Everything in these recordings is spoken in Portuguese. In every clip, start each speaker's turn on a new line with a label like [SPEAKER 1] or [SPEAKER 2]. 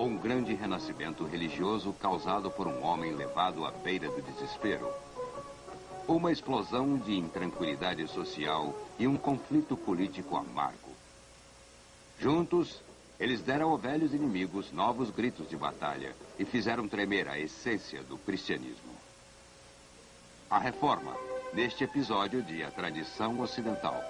[SPEAKER 1] ou um grande renascimento religioso causado por um homem levado à beira do desespero. Uma explosão de intranquilidade social e um conflito político amargo. Juntos, eles deram aos velhos inimigos novos gritos de batalha e fizeram tremer a essência do cristianismo. A Reforma, neste episódio de A Tradição Ocidental.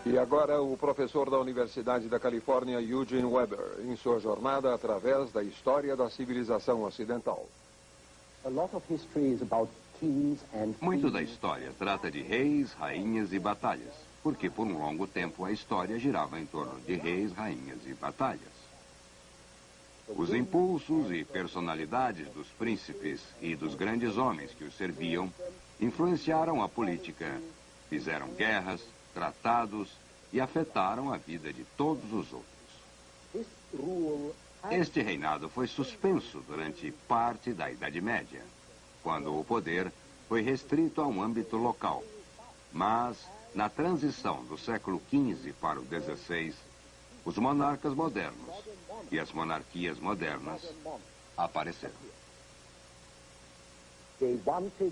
[SPEAKER 2] E agora o professor da Universidade da Califórnia, Eugene Weber, em sua jornada através da história da civilização ocidental.
[SPEAKER 1] Muito da história trata de reis, rainhas e batalhas, porque por um longo tempo a história girava em torno de reis, rainhas e batalhas. Os impulsos e personalidades dos príncipes e dos grandes homens que os serviam influenciaram a política, fizeram guerras, tratados e afetaram a vida de todos os outros. Este reinado foi suspenso durante parte da Idade Média, quando o poder foi restrito a um âmbito local. Mas, na transição do século XV para o XVI, os monarcas modernos e as monarquias modernas apareceram.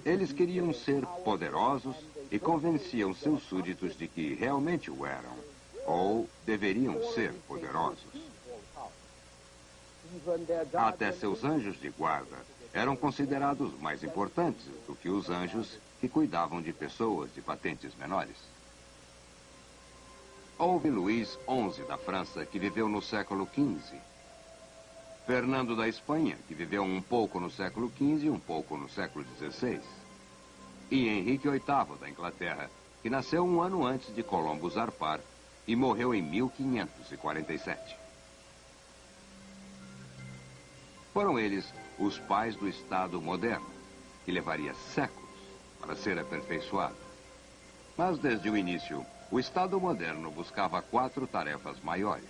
[SPEAKER 1] Eles queriam ser poderosos e convenciam seus súditos de que realmente o eram, ou deveriam ser poderosos. Até seus anjos de guarda eram considerados mais importantes do que os anjos que cuidavam de pessoas de patentes menores. Houve Luís XI da França, que viveu no século XV. Fernando da Espanha, que viveu um pouco no século XV e um pouco no século XVI. E Henrique VIII da Inglaterra, que nasceu um ano antes de Colombo zarpar e morreu em 1547. Foram eles os pais do Estado moderno, que levaria séculos para ser aperfeiçoado. Mas desde o início, o Estado moderno buscava 4 tarefas maiores.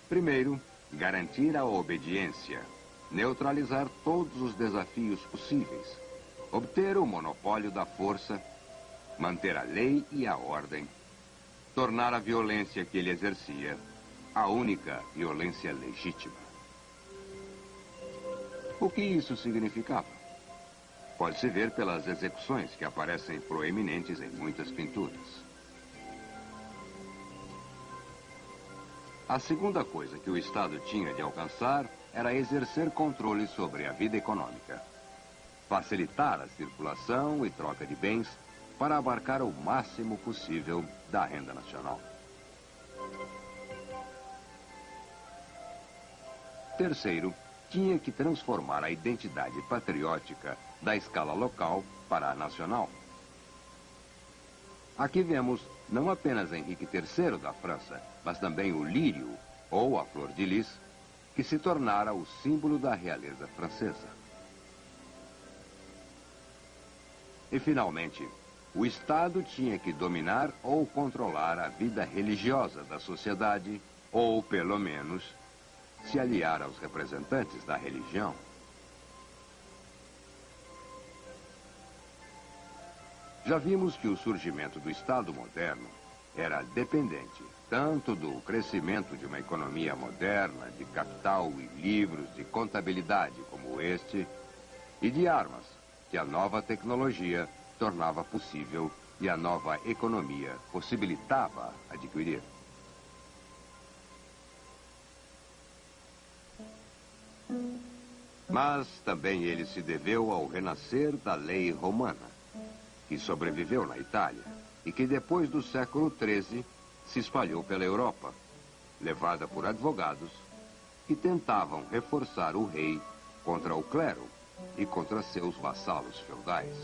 [SPEAKER 1] Primeiro, garantir a obediência, neutralizar todos os desafios possíveis, obter o monopólio da força, manter a lei e a ordem, tornar a violência que ele exercia a única violência legítima. O que isso significava? Pode-se ver pelas execuções que aparecem proeminentes em muitas pinturas. A segunda coisa que o Estado tinha de alcançar era exercer controle sobre a vida econômica. Facilitar a circulação e troca de bens para abarcar o máximo possível da renda nacional. Terceiro, tinha que transformar a identidade patriótica da escala local para a nacional. Aqui vemos não apenas Henrique III da França, mas também o lírio, ou a flor de lis, que se tornara o símbolo da realeza francesa. E, finalmente, o Estado tinha que dominar ou controlar a vida religiosa da sociedade, ou, pelo menos, se aliar aos representantes da religião. Já vimos que o surgimento do Estado moderno era dependente tanto do crescimento de uma economia moderna, de capital e livros de contabilidade como este, e de armas, que a nova tecnologia tornava possível e a nova economia possibilitava adquirir. Mas também ele se deveu ao renascer da lei romana, que sobreviveu na Itália e que depois do século XIII se espalhou pela Europa, levada por advogados que tentavam reforçar o rei contra o clero e contra seus vassalos feudais.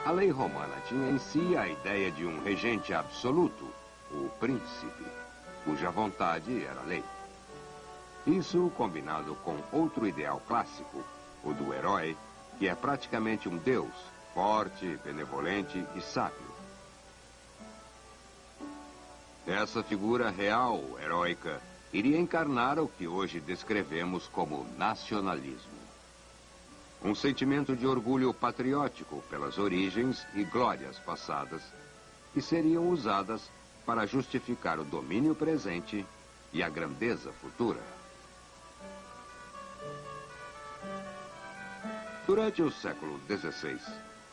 [SPEAKER 1] A lei romana tinha em si a ideia de um regente absoluto, o príncipe, cuja vontade era lei. Isso combinado com outro ideal clássico, o do herói, que é praticamente um deus, forte, benevolente e sábio. Essa figura real, heróica, iria encarnar o que hoje descrevemos como nacionalismo. Um sentimento de orgulho patriótico pelas origens e glórias passadas, que seriam usadas para justificar o domínio presente e a grandeza futura. Durante o século XVI,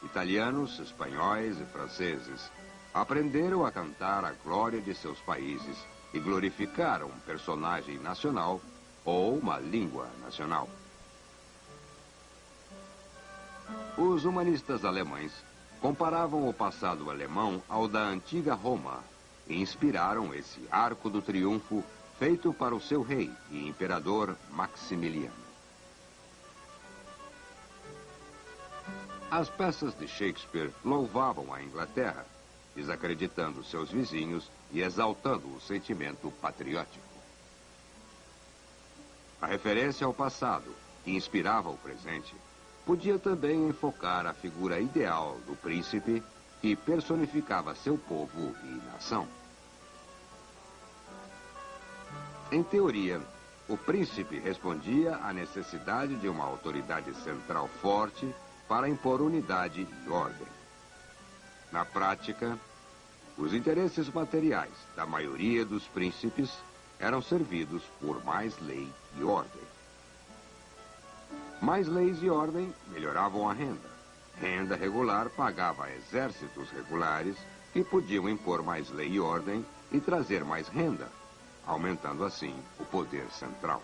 [SPEAKER 1] italianos, espanhóis e franceses aprenderam a cantar a glória de seus países e glorificaram um personagem nacional ou uma língua nacional. Os humanistas alemães comparavam o passado alemão ao da antiga Roma e inspiraram esse arco do triunfo feito para o seu rei e imperador Maximiliano. As peças de Shakespeare louvavam a Inglaterra, desacreditando seus vizinhos e exaltando o sentimento patriótico. A referência ao passado, que inspirava o presente, podia também enfocar a figura ideal do príncipe que personificava seu povo e nação. Em teoria, o príncipe respondia à necessidade de uma autoridade central forte para impor unidade e ordem. Na prática, os interesses materiais da maioria dos príncipes eram servidos por mais lei e ordem. Mais leis e ordem melhoravam a renda. Renda regular pagava exércitos regulares que podiam impor mais lei e ordem e trazer mais renda, aumentando assim o poder central.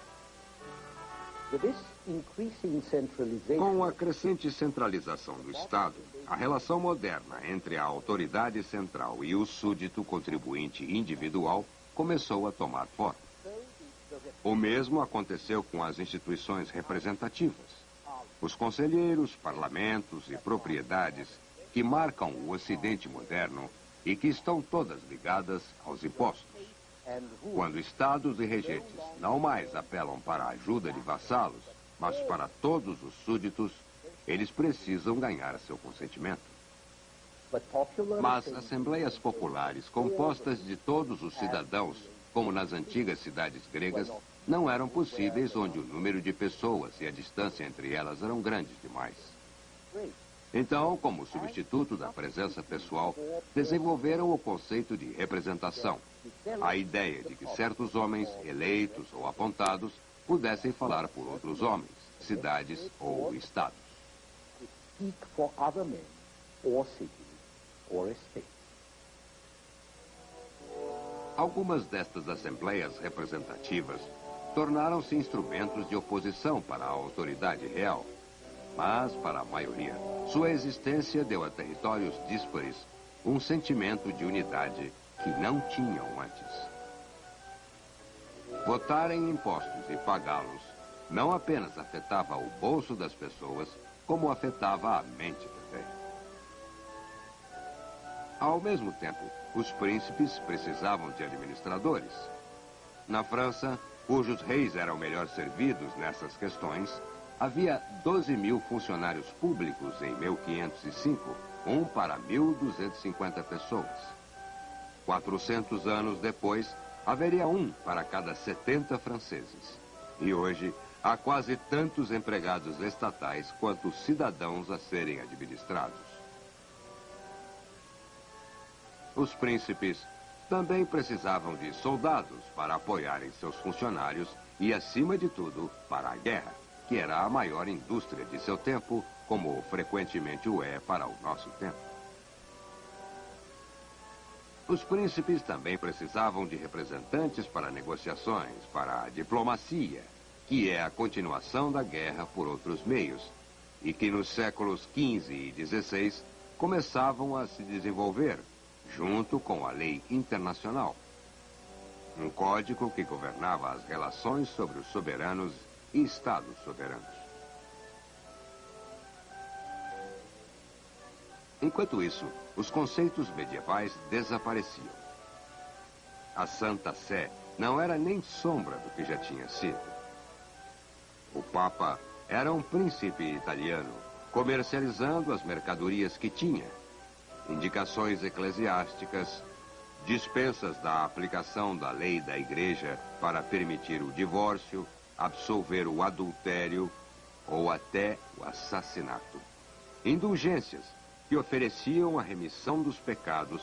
[SPEAKER 1] Com a crescente centralização do Estado, a relação moderna entre a autoridade central e o súdito contribuinte individual começou a tomar forma. O mesmo aconteceu com as instituições representativas. Os conselheiros, parlamentos e propriedades que marcam o Ocidente moderno e que estão todas ligadas aos impostos. Quando estados e regentes não mais apelam para a ajuda de vassalos, mas para todos os súditos, eles precisam ganhar seu consentimento. Mas assembleias populares compostas de todos os cidadãos, como nas antigas cidades gregas, não eram possíveis onde o número de pessoas e a distância entre elas eram grandes demais. Então, como substituto da presença pessoal, desenvolveram o conceito de representação, a ideia de que certos homens, eleitos ou apontados, pudessem falar por outros homens, cidades ou estados. Algumas destas assembleias representativas tornaram-se instrumentos de oposição para a autoridade real. Mas, para a maioria, sua existência deu a territórios díspares um sentimento de unidade que não tinham antes. Votar em impostos e pagá-los não apenas afetava o bolso das pessoas, como afetava a mente também. Ao mesmo tempo, os príncipes precisavam de administradores. Na França, cujos reis eram melhor servidos nessas questões, havia 12.000 funcionários públicos em 1505, um para 1.250 pessoas. 400 anos depois, haveria um para cada 70 franceses. E hoje, há quase tantos empregados estatais quanto cidadãos a serem administrados. Os príncipes também precisavam de soldados para apoiarem seus funcionários e, acima de tudo, para a guerra, que era a maior indústria de seu tempo, como frequentemente o é para o nosso tempo. Os príncipes também precisavam de representantes para negociações, para a diplomacia, que é a continuação da guerra por outros meios, e que nos séculos XV e XVI começavam a se desenvolver, junto com a lei internacional. Um código que governava as relações sobre os soberanos e estados soberanos. Enquanto isso, os conceitos medievais desapareciam. A Santa Sé não era nem sombra do que já tinha sido. O Papa era um príncipe italiano, comercializando as mercadorias que tinha, indicações eclesiásticas, dispensas da aplicação da lei da Igreja para permitir o divórcio, absolver o adultério ou até o assassinato. Indulgências que ofereciam a remissão dos pecados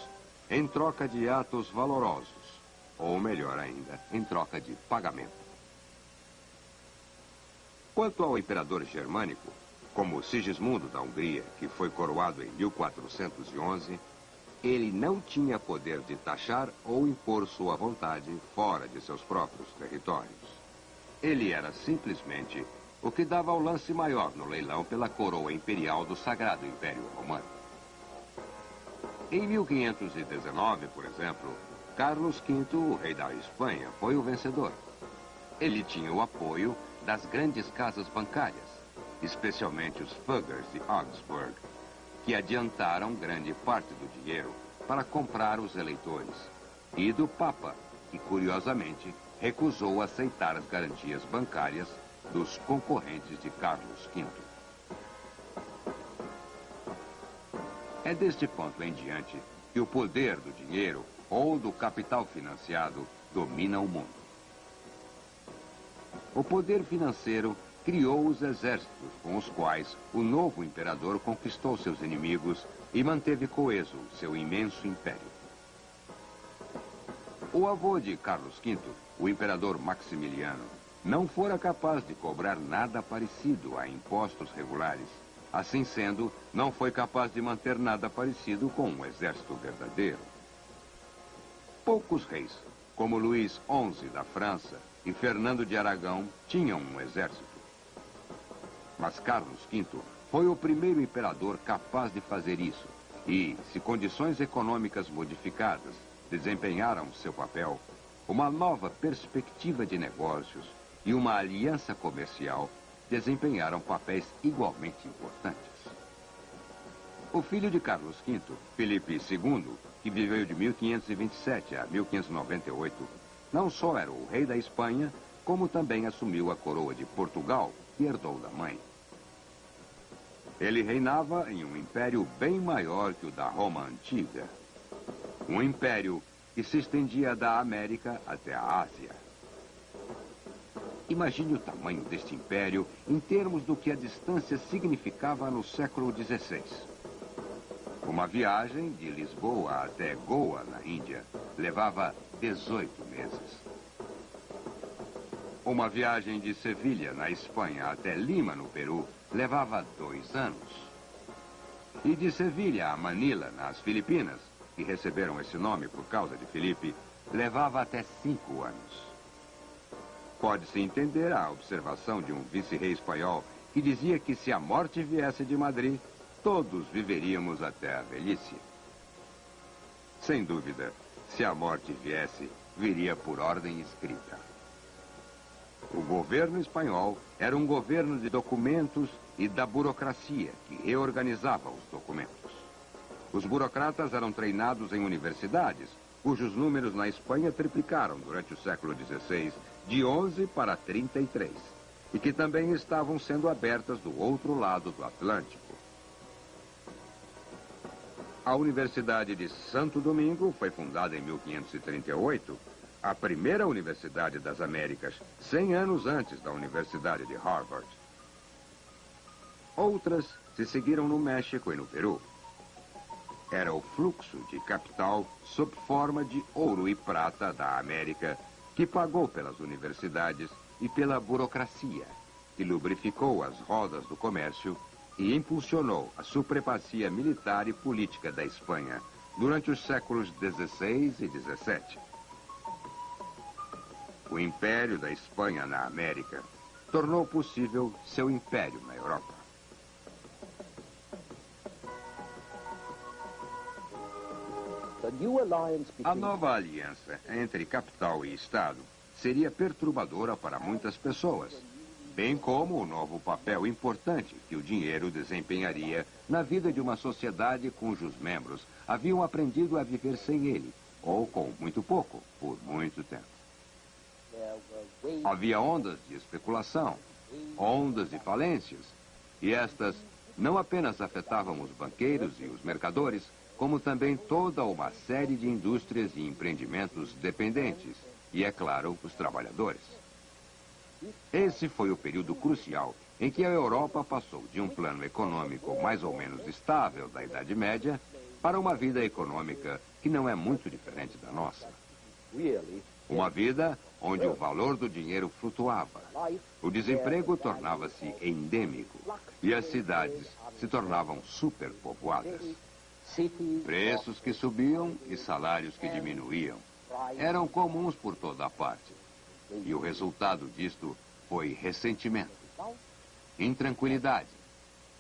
[SPEAKER 1] em troca de atos valorosos, ou melhor ainda, em troca de pagamento. Quanto ao imperador germânico, como Sigismundo da Hungria, que foi coroado em 1411, ele não tinha poder de taxar ou impor sua vontade fora de seus próprios territórios. Ele era simplesmente o que dava o lance maior no leilão pela coroa imperial do Sagrado Império Romano. Em 1519, por exemplo, Carlos V, o rei da Espanha, foi o vencedor. Ele tinha o apoio das grandes casas bancárias, especialmente os Fuggers de Augsburg, que adiantaram grande parte do dinheiro para comprar os eleitores, e do Papa, que, curiosamente, recusou aceitar as garantias bancárias dos concorrentes de Carlos V. É deste ponto em diante que o poder do dinheiro ou do capital financiado domina o mundo. O poder financeiro criou os exércitos com os quais o novo imperador conquistou seus inimigos e manteve coeso seu imenso império. O avô de Carlos V, o imperador Maximiliano, não fora capaz de cobrar nada parecido a impostos regulares. Assim sendo, não foi capaz de manter nada parecido com um exército verdadeiro. Poucos reis, como Luís XI da França e Fernando de Aragão, tinham um exército. Mas Carlos V foi o primeiro imperador capaz de fazer isso. E, se condições econômicas modificadas desempenharam seu papel, uma nova perspectiva de negócios e uma aliança comercial desempenharam papéis igualmente importantes. O filho de Carlos V, Felipe II, que viveu de 1527 a 1598, não só era o rei da Espanha, como também assumiu a coroa de Portugal, que herdou da mãe. Ele reinava em um império bem maior que o da Roma antiga. Um império que se estendia da América até a Ásia. Imagine o tamanho deste império em termos do que a distância significava no século XVI. Uma viagem de Lisboa até Goa, na Índia, levava 18 meses. Uma viagem de Sevilha, na Espanha, até Lima, no Peru, levava 2 anos. E de Sevilha a Manila, nas Filipinas, que receberam esse nome por causa de Felipe, levava até 5 anos. Pode-se entender a observação de um vice-rei espanhol que dizia que se a morte viesse de Madrid, todos viveríamos até a velhice. Sem dúvida, se a morte viesse, viria por ordem escrita. O governo espanhol era um governo de documentos e da burocracia, que reorganizava os documentos. Os burocratas eram treinados em universidades, cujos números na Espanha triplicaram durante o século XVI, de 11 para 33, e que também estavam sendo abertas do outro lado do Atlântico. A Universidade de Santo Domingo foi fundada em 1538, a primeira universidade das Américas, 100 anos antes da Universidade de Harvard. Outras se seguiram no México e no Peru. Era o fluxo de capital sob forma de ouro e prata da América que pagou pelas universidades e pela burocracia, que lubrificou as rodas do comércio e impulsionou a supremacia militar e política da Espanha durante os séculos XVI e XVII. O Império da Espanha na América tornou possível seu império na Europa. A nova aliança entre capital e Estado seria perturbadora para muitas pessoas, bem como o novo papel importante que o dinheiro desempenharia na vida de uma sociedade cujos membros haviam aprendido a viver sem ele, ou com muito pouco, por muito tempo. Havia ondas de especulação, ondas de falências, e estas não apenas afetavam os banqueiros e os mercadores, como também toda uma série de indústrias e empreendimentos dependentes, e, é claro, os trabalhadores. Esse foi o período crucial em que a Europa passou de um plano econômico mais ou menos estável da Idade Média para uma vida econômica que não é muito diferente da nossa. Uma vida onde o valor do dinheiro flutuava, o desemprego tornava-se endêmico e as cidades se tornavam superpovoadas. Preços que subiam e salários que diminuíam eram comuns por toda a parte. E o resultado disto foi ressentimento, intranquilidade,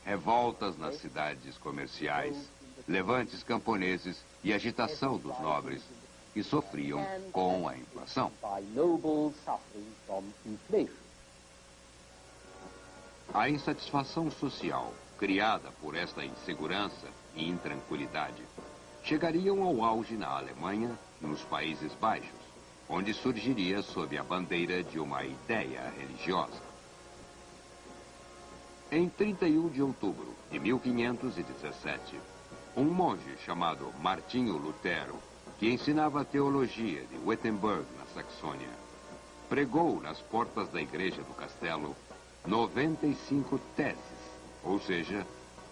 [SPEAKER 1] revoltas nas cidades comerciais, levantes camponeses e agitação dos nobres que sofriam com a inflação. A insatisfação social criada por esta insegurança e intranquilidade chegariam ao auge na Alemanha e nos Países Baixos, onde surgiria sob a bandeira de uma ideia religiosa. Em 31 de outubro de 1517, um monge chamado Martinho Lutero, que ensinava teologia de Wittenberg, na Saxônia, pregou nas portas da igreja do castelo 95 teses, ou seja,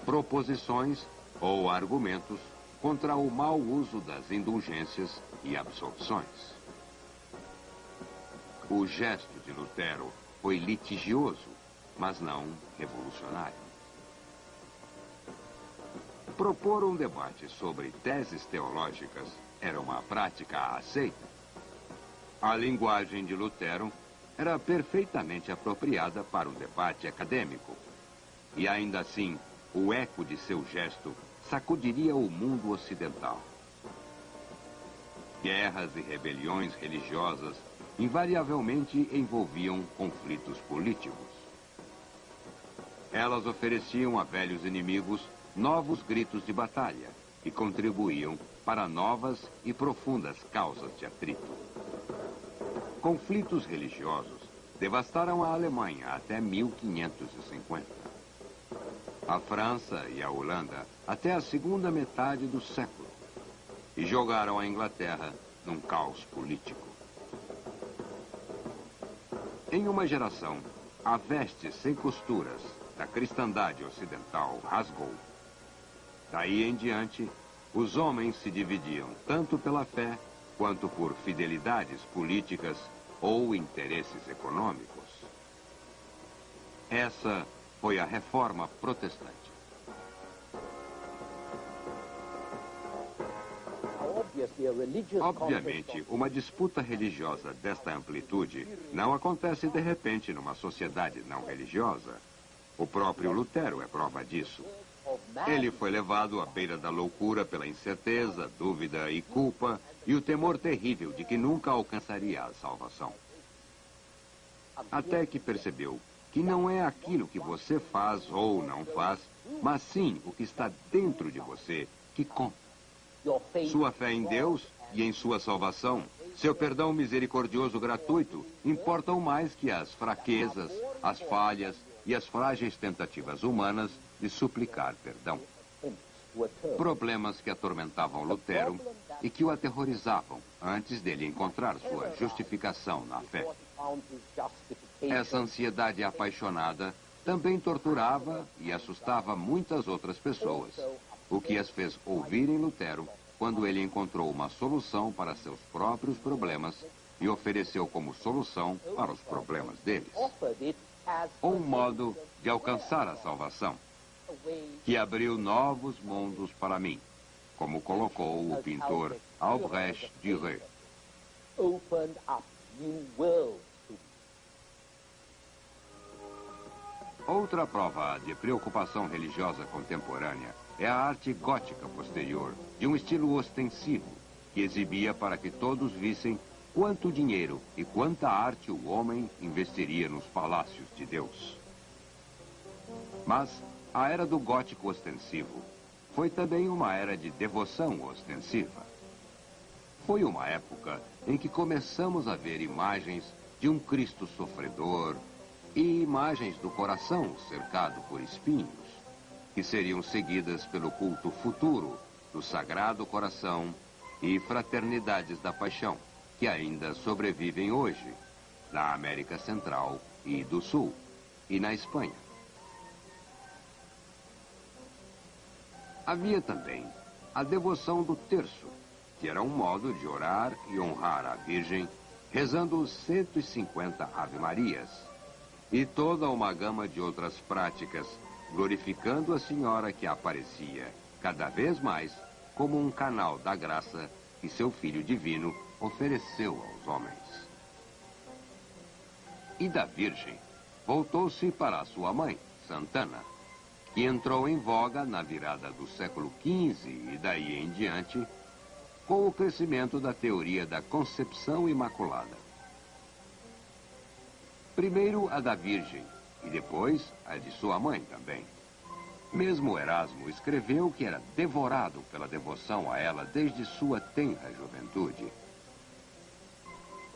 [SPEAKER 1] proposições ou argumentos contra o mau uso das indulgências e absolvições. O gesto de Lutero foi litigioso, mas não revolucionário. Propor um debate sobre teses teológicas era uma prática aceita. A linguagem de Lutero era perfeitamente apropriada para um debate acadêmico. E ainda assim, o eco de seu gesto sacudiria o mundo ocidental. Guerras e rebeliões religiosas invariavelmente envolviam conflitos políticos. Elas ofereciam a velhos inimigos novos gritos de batalha e contribuíam para novas e profundas causas de atrito. Conflitos religiosos devastaram a Alemanha até 1550. A França e a Holanda até a segunda metade do século, e jogaram a Inglaterra num caos político. Em uma geração, a veste sem costuras da cristandade ocidental rasgou. Daí em diante, os homens se dividiam tanto pela fé quanto por fidelidades políticas ou interesses econômicos. Essa foi a Reforma Protestante. Obviamente, uma disputa religiosa desta amplitude não acontece de repente numa sociedade não religiosa. O próprio Lutero é prova disso. Ele foi levado à beira da loucura pela incerteza, dúvida e culpa e o temor terrível de que nunca alcançaria a salvação. Até que percebeu que não é aquilo que você faz ou não faz, mas sim o que está dentro de você que conta. Sua fé em Deus e em sua salvação, seu perdão misericordioso gratuito, importam mais que as fraquezas, as falhas e as frágeis tentativas humanas de suplicar perdão. Problemas que atormentavam Lutero e que o aterrorizavam antes dele encontrar sua justificação na fé. Essa ansiedade apaixonada também torturava e assustava muitas outras pessoas, o que as fez ouvirem Lutero quando ele encontrou uma solução para seus próprios problemas e ofereceu como solução para os problemas deles. Um modo de alcançar a salvação, que abriu novos mundos para mim, como colocou o pintor Albrecht Dürer. Outra prova de preocupação religiosa contemporânea é a arte gótica posterior, de um estilo ostensivo, que exibia para que todos vissem quanto dinheiro e quanta arte o homem investiria nos palácios de Deus. Mas a era do gótico ostensivo foi também uma era de devoção ostensiva. Foi uma época em que começamos a ver imagens de um Cristo sofredor e imagens do coração cercado por espinhos, que seriam seguidas pelo culto futuro do Sagrado Coração e fraternidades da paixão, que ainda sobrevivem hoje na América Central e do Sul e na Espanha. Havia também a devoção do terço, que era um modo de orar e honrar a Virgem, rezando os 150 Ave-Marias, e toda uma gama de outras práticas, glorificando a Senhora que aparecia, cada vez mais, como um canal da graça que seu Filho Divino ofereceu aos homens. E da Virgem, voltou-se para a sua mãe, Santana, que entrou em voga na virada do século XV e daí em diante, com o crescimento da teoria da concepção imaculada. Primeiro a da Virgem, e depois a de sua mãe também. Mesmo Erasmo escreveu que era devorado pela devoção a ela desde sua tenra juventude.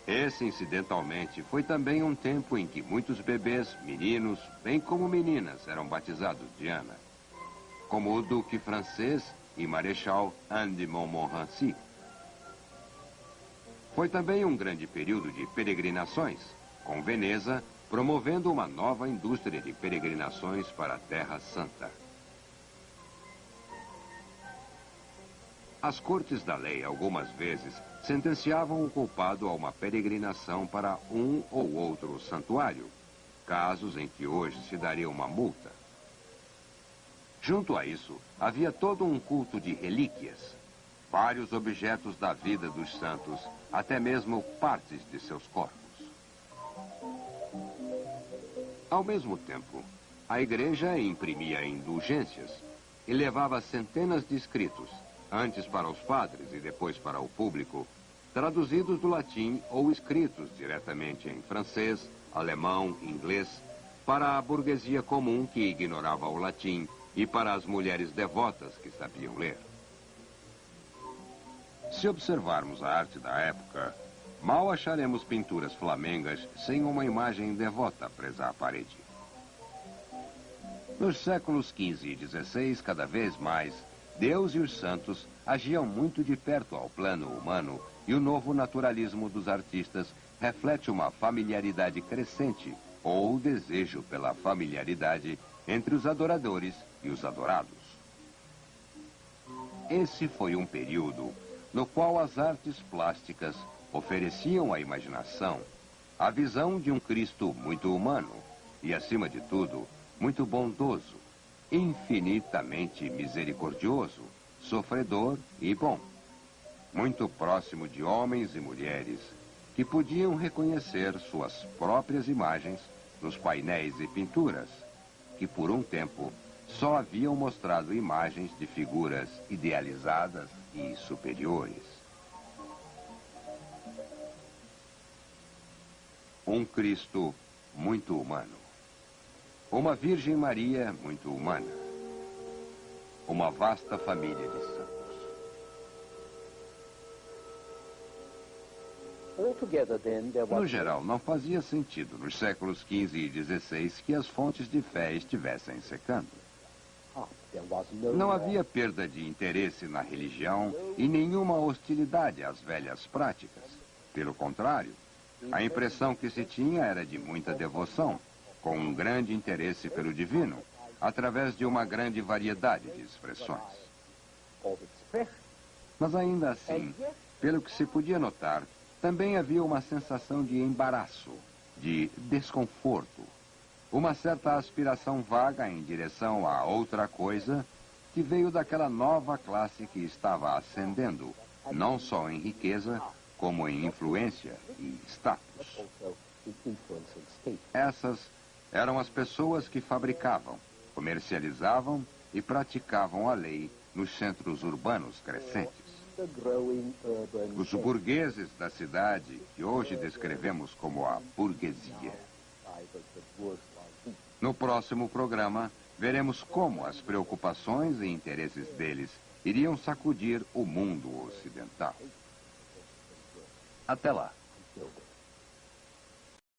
[SPEAKER 1] Esse, incidentalmente, foi também um tempo em que muitos bebês, meninos, bem como meninas, eram batizados de Ana, como o duque francês e marechal Anne de Montmorency. Foi também um grande período de peregrinações, com Veneza promovendo uma nova indústria de peregrinações para a Terra Santa. As cortes da lei, algumas vezes, sentenciavam o culpado a uma peregrinação para um ou outro santuário, casos em que hoje se daria uma multa. Junto a isso, havia todo um culto de relíquias, vários objetos da vida dos santos, até mesmo partes de seus corpos. Ao mesmo tempo, a igreja imprimia indulgências e levava centenas de escritos, antes para os padres e depois para o público, traduzidos do latim ou escritos diretamente em francês, alemão, inglês, para a burguesia comum que ignorava o latim e para as mulheres devotas que sabiam ler. Se observarmos a arte da época, mal acharemos pinturas flamengas sem uma imagem devota presa à parede. Nos séculos XV e XVI, cada vez mais, Deus e os santos agiam muito de perto ao plano humano e o novo naturalismo dos artistas reflete uma familiaridade crescente ou desejo pela familiaridade entre os adoradores e os adorados. Esse foi um período no qual as artes plásticas ofereciam à imaginação a visão de um Cristo muito humano e, acima de tudo, muito bondoso, infinitamente misericordioso, sofredor e bom, muito próximo de homens e mulheres que podiam reconhecer suas próprias imagens nos painéis e pinturas, que por um tempo só haviam mostrado imagens de figuras idealizadas e superiores. Um Cristo muito humano. Uma Virgem Maria muito humana. Uma vasta família de santos. No geral, não fazia sentido nos séculos XV e XVI que as fontes de fé estivessem secando. Não havia perda de interesse na religião e nenhuma hostilidade às velhas práticas. Pelo contrário, a impressão que se tinha era de muita devoção, com um grande interesse pelo divino, através de uma grande variedade de expressões. Mas ainda assim, pelo que se podia notar, também havia uma sensação de embaraço, de desconforto, uma certa aspiração vaga em direção a outra coisa que veio daquela nova classe que estava ascendendo, não só em riqueza, como em influência e status. Essas eram as pessoas que fabricavam, comercializavam e praticavam a lei nos centros urbanos crescentes. Os burgueses da cidade, que hoje descrevemos como a burguesia. No próximo programa, veremos como as preocupações e interesses deles iriam sacudir o mundo ocidental.
[SPEAKER 3] Até lá.